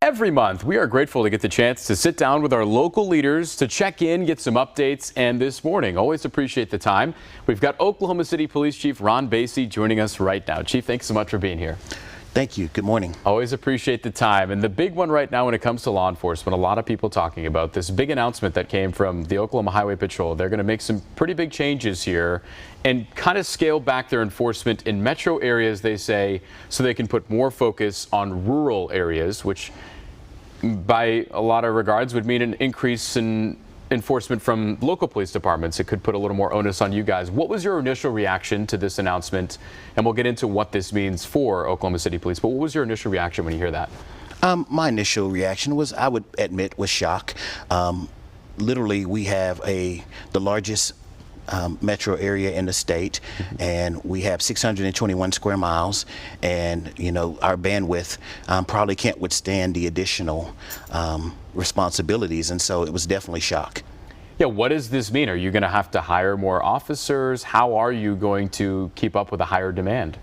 Every month, we are grateful to get the chance to sit down with our local leaders to check in, get some updates, and this morning, always appreciate the time. We've got Oklahoma City Police Chief Ron Basie joining us right now. Chief, thanks so much for being here. Thank you. Good morning. Always appreciate the time. And the big one right now when it comes to law enforcement, a lot of people talking about this big announcement that came from the Oklahoma Highway Patrol. They're going to make some pretty big changes here and kind of scale back their enforcement in metro areas, they say, so they can put more focus on rural areas, which by a lot of regards would mean an increase in enforcement from local police departments. It could put a little more onus on you guys. What was your initial reaction to this announcement? And we'll get into what this means for Oklahoma City Police, but what was your initial reaction when you hear that? My initial reaction was, I would admit, was shock. Literally, we have the largest metro area in the state, and we have 621 square miles, and our bandwidth probably can't withstand the additional responsibilities, and so it was definitely shock. Yeah, what does this mean? Are you going to have to hire more officers? How are you going to keep up with a higher demand?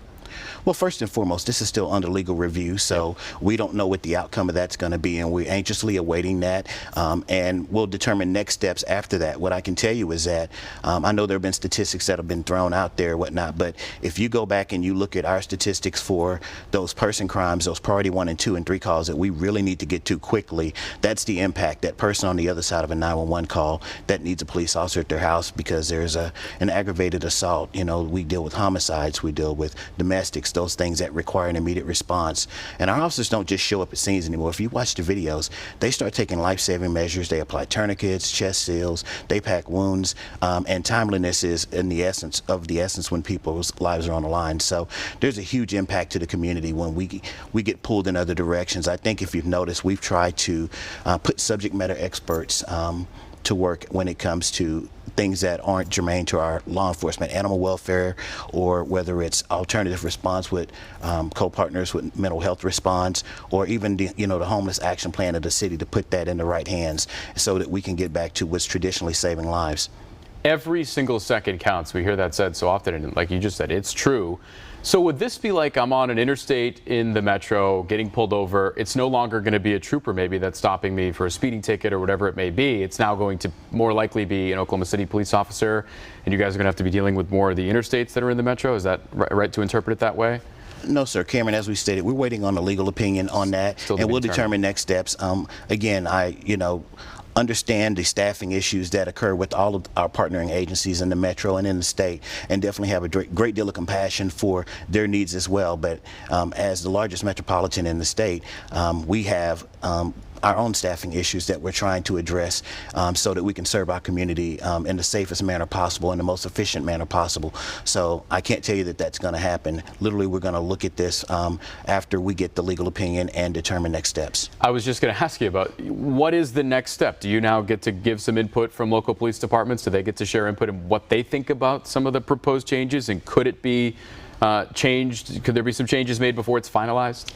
Well, first and foremost, this is still under legal review, so we don't know what the outcome of that's going to be, and we're anxiously awaiting that, and we'll determine next steps after that. What I can tell you is that I know there have been statistics that have been thrown out there, whatnot, but if you go back and you look at our statistics for those person crimes, those priority 1 and 2 and 3 calls that we really need to get to quickly, that's the impact. That person on the other side of a 911 call that needs a police officer at their house because there's an aggravated assault. We deal with homicides, we deal with domestics, those things that require an immediate response. And our officers don't just show up at scenes anymore. If you watch the videos, they start taking life-saving measures. They apply tourniquets, chest seals, they pack wounds, and timeliness is in the essence when people's lives are on the line. So there's a huge impact to the community when we get pulled in other directions. I think if you've noticed, we've tried to put subject matter experts to work when it comes to things that aren't germane to our law enforcement, animal welfare, or whether it's alternative response with co-partners with mental health response, or even the homeless action plan of the city, to put that in the right hands so that we can get back to what's traditionally saving lives. Every single second counts. We hear that said so often, and like you just said, it's true. So would this be like I'm on an interstate in the metro getting pulled over? It's no longer going to be a trooper maybe that's stopping me for a speeding ticket or whatever it may be. It's now going to more likely be an Oklahoma City police officer, and you guys are going to have to be dealing with more of the interstates that are in the metro. Is that right to interpret it that way? No, sir. Cameron, as we stated, we're waiting on a legal opinion on that, and we'll determine next steps. Again, understand the staffing issues that occur with all of our partnering agencies in the metro and in the state, and definitely have a great deal of compassion for their needs as well. But as the largest metropolitan in the state, we have our own staffing issues that we're trying to address so that we can serve our community in the safest manner possible, in the most efficient manner possible. So I can't tell you that that's going to happen. Literally, we're going to look at this after we get the legal opinion and determine next steps. I was just going to ask you about what is the next step? Do you now get to give some input from local police departments? Do they get to share input in what they think about some of the proposed changes? And could it be changed? Could there be some changes made before it's finalized?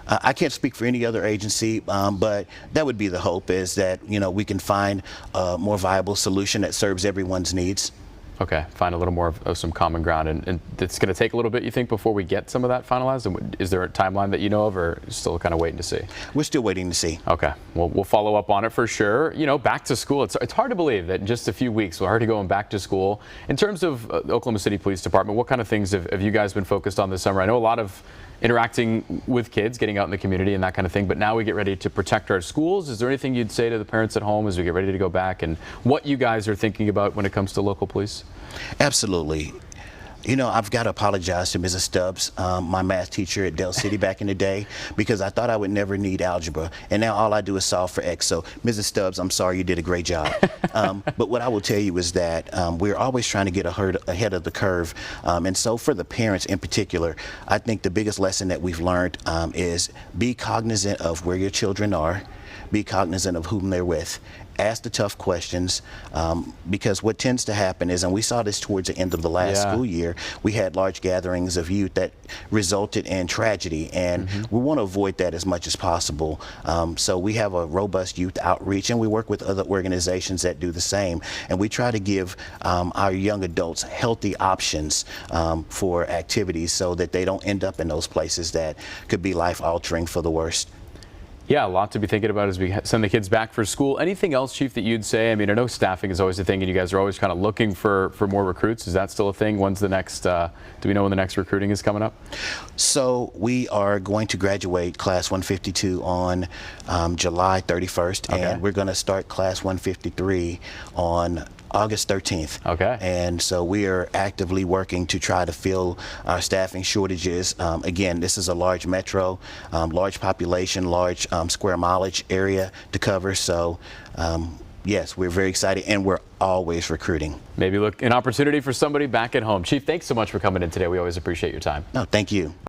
I can't speak for any other agency, but that would be the hope, is that we can find a more viable solution that serves everyone's needs. Okay, find a little more of some common ground, and it's going to take a little bit, you think, before we get some of that finalized? And is there a timeline that you know of, or still kind of waiting to see? We're still waiting to see. Okay, well, we'll follow up on it for sure. Back to school. It's hard to believe that in just a few weeks we're already going back to school. In terms of Oklahoma City Police Department, what kind of things have you guys been focused on this summer? I know a lot of interacting with kids, getting out in the community and that kind of thing, but now we get ready to protect our schools. Is there anything you'd say to the parents at home as we get ready to go back, and what you guys are thinking about when it comes to local police? Absolutely. I've got to apologize to Mrs. Stubbs, my math teacher at Del City back in the day, because I thought I would never need algebra, and now all I do is solve for X. So, Mrs. Stubbs, I'm sorry, you did a great job. But what I will tell you is that we're always trying to get ahead of the curve, and so for the parents in particular, I think the biggest lesson that we've learned is be cognizant of where your children are, be cognizant of whom they're with, ask the tough questions, because what tends to happen is, and we saw this towards the end of the last school year, we had large gatherings of youth that resulted in tragedy, and we want to avoid that as much as possible. So we have a robust youth outreach, and we work with other organizations that do the same, and we try to give our young adults healthy options for activities so that they don't end up in those places that could be life-altering for the worst. Yeah, a lot to be thinking about as we send the kids back for school. Anything else, Chief, that you'd say? I mean, I know staffing is always a thing, and you guys are always kind of looking for more recruits. Is that still a thing? When's the next, do we know when the next recruiting is coming up? So we are going to graduate Class 152 on July 31st, Okay. and we're going to start Class 153 on August 13th. Okay. And so we are actively working to try to fill our staffing shortages. Again, this is a large metro, large population, large square mileage area to cover. So yes, we're very excited, and we're always recruiting. Maybe look an opportunity for somebody back at home. Chief, thanks so much for coming in today. We always appreciate your time. No, thank you.